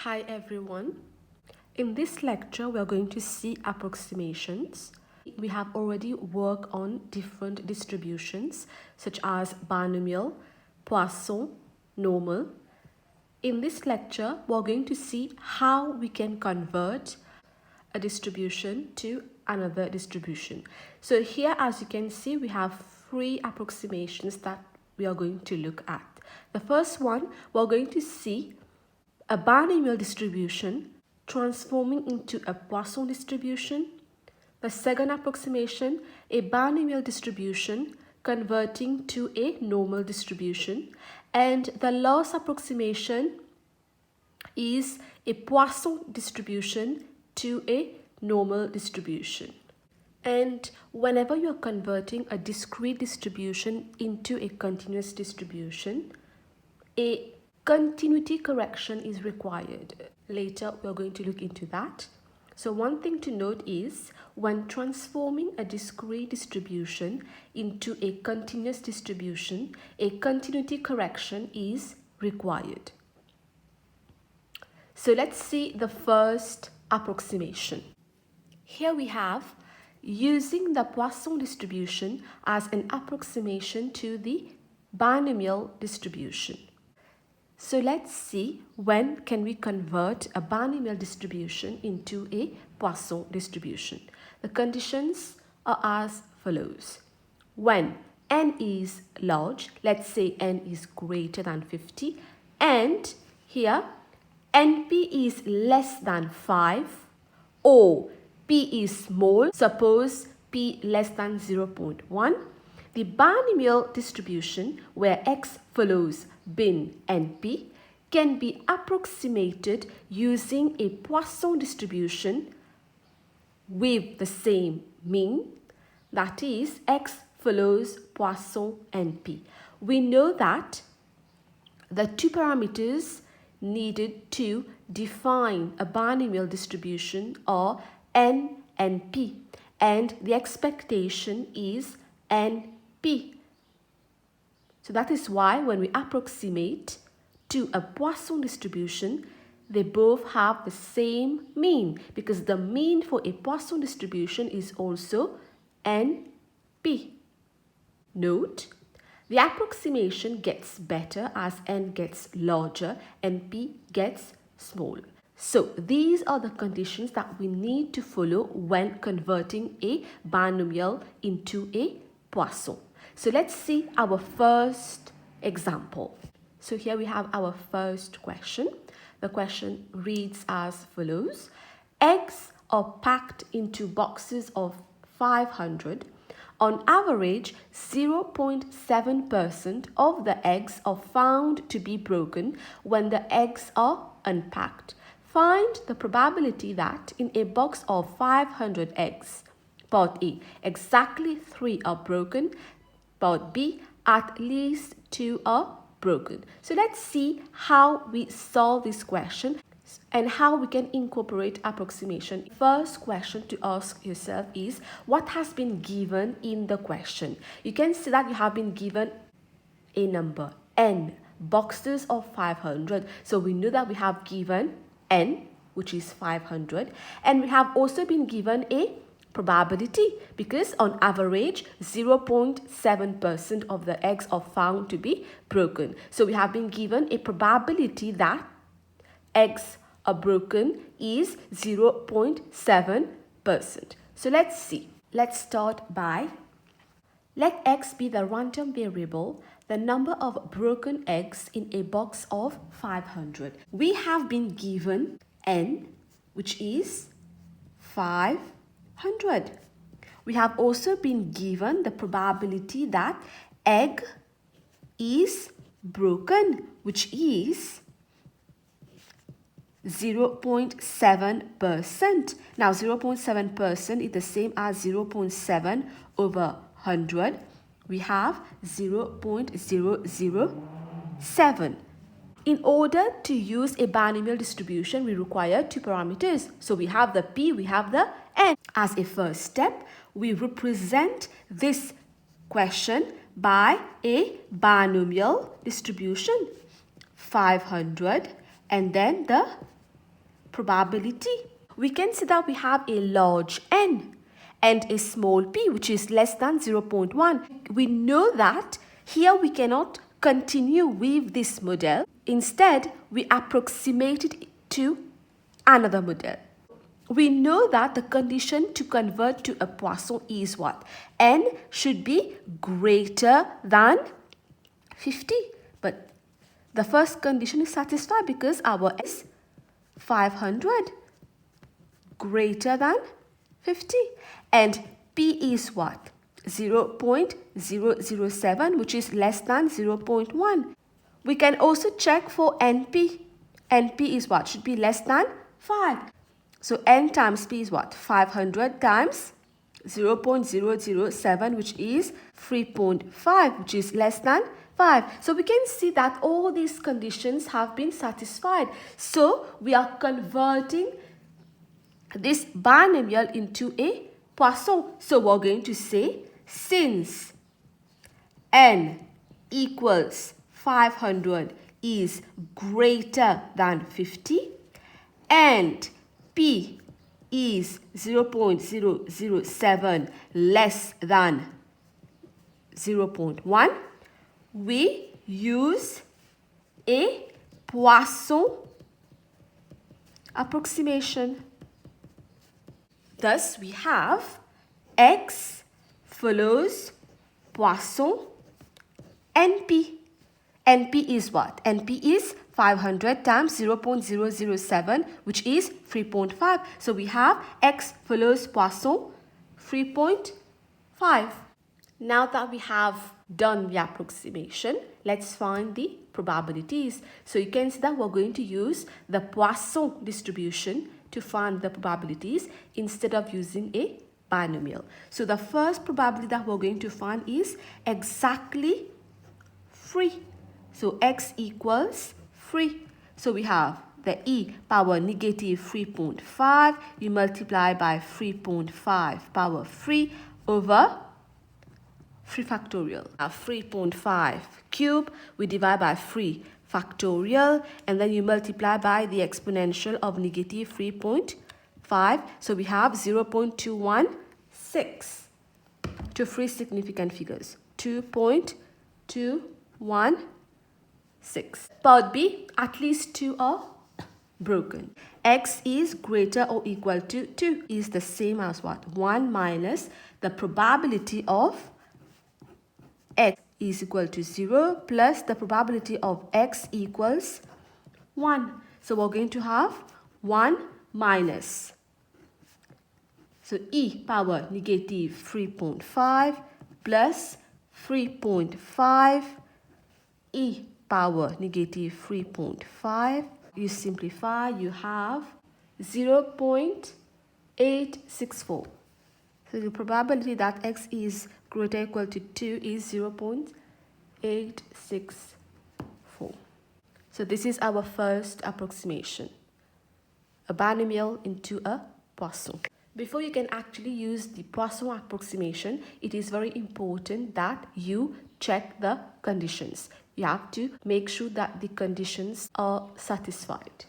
Hi everyone. In this lecture, we are going to see approximations. We have already worked on different distributions such as binomial, Poisson, normal. In this lecture, we are going to see how we can convert a distribution to another distribution. So here, as you can see, we have three approximations that we are going to look at. The first one, we are going to see a binomial distribution transforming into a Poisson distribution. The second approximation, a binomial distribution converting to a normal distribution. And the last approximation is a Poisson distribution to a normal distribution. And whenever you're converting a discrete distribution into a continuous distribution, a continuity correction is required. Later, we're going to look into that. So one thing to note is when transforming a discrete distribution into a continuous distribution, a continuity correction is required. So let's see the first approximation. Here we have using the Poisson distribution as an approximation to the binomial distribution. So let's see when can we convert a binomial distribution into a Poisson distribution. The conditions are as follows. When n is large, let's say n is greater than 50, and here np is less than 5, or p is small, suppose p less than 0.1, the binomial distribution where x follows bin and p can be approximated using a Poisson distribution with the same mean, that is x follows Poisson and p. We know that the two parameters needed to define a binomial distribution are n and p, and the expectation is np. So that is why when we approximate to a Poisson distribution, they both have the same mean, because the mean for a Poisson distribution is also np. Note, the approximation gets better as n gets larger and p gets small. So these are the conditions that we need to follow when converting a binomial into a Poisson. So let's see our first example. So here we have our first question. The question reads as follows. Eggs are packed into boxes of 500. On average, 0.7% of the eggs are found to be broken when the eggs are unpacked. Find the probability that in a box of 500 eggs, part A, exactly 3 are broken, part B, at least 2 are broken. So let's see how we solve this question and how we can incorporate approximation. First question to ask yourself is, what has been given in the question? You can see that you have been given a number, n, boxes of 500. So we know that we have given n, which is 500, and we have also been given a probability, because on average 0.7% of the eggs are found to be broken. So we have been given a probability that eggs are broken is 0.7%. So let's see. Let's start by, let x be the random variable, the number of broken eggs in a box of 500. We have been given n, which is 500. We have also been given the probability that egg is broken, which is 0.7%. Now 0.7% is the same as 0.7 over 100. We have 0.007. In order to use a binomial distribution, we require two parameters. So we have the p, we have the n. As a first step, we represent this question by a binomial distribution. 500 and then the probability. We can see that we have a large n and a small p, which is less than 0.1. We know that here we cannot continue with this model. Instead, we approximate it to another model. We know that the condition to convert to a Poisson is what? N should be greater than 50. But the first condition is satisfied because our N is 500 greater than 50. And P is what? 0.007, which is less than 0.1. We can also check for NP. NP is what? Should be less than 5. So N times P is what? 500 times 0.007, which is 3.5, which is less than 5. So we can see that all these conditions have been satisfied. So we are converting this binomial into a Poisson. So we're going to say, since N equals 500 is greater than 50 and P is 0.007 less than 0.1, we use a Poisson approximation. Thus, we have X follows Poisson NP. NP is what? NP is 500 times 0.007, which is 3.5. So we have X follows Poisson 3.5. Now that we have done the approximation, let's find the probabilities. So you can see that we're going to use the Poisson distribution to find the probabilities instead of using a binomial. So the first probability that we're going to find is exactly 3. So X equals 3. So we have the e power negative 3.5. You multiply by 3.5 power 3 over 3 factorial. 3.5 cube, we divide by 3 factorial, and then you multiply by the exponential of negative 3.5. So we have 0.216 to 3 significant figures. 2.216. Part B, at least 2 are broken. X is greater or equal to 2 is the same as what? 1 minus the probability of X is equal to 0 plus the probability of X equals 1. So we're going to have 1 minus. So e power negative 3.5 plus 3.5 e power negative 3.5. You simplify, you have 0.864. So the probability that X is greater or equal to 2 is 0.864. So this is our first approximation, a binomial into a Poisson. Before you can actually use the Poisson approximation, it is very important that you check the conditions. You have to make sure that the conditions are satisfied.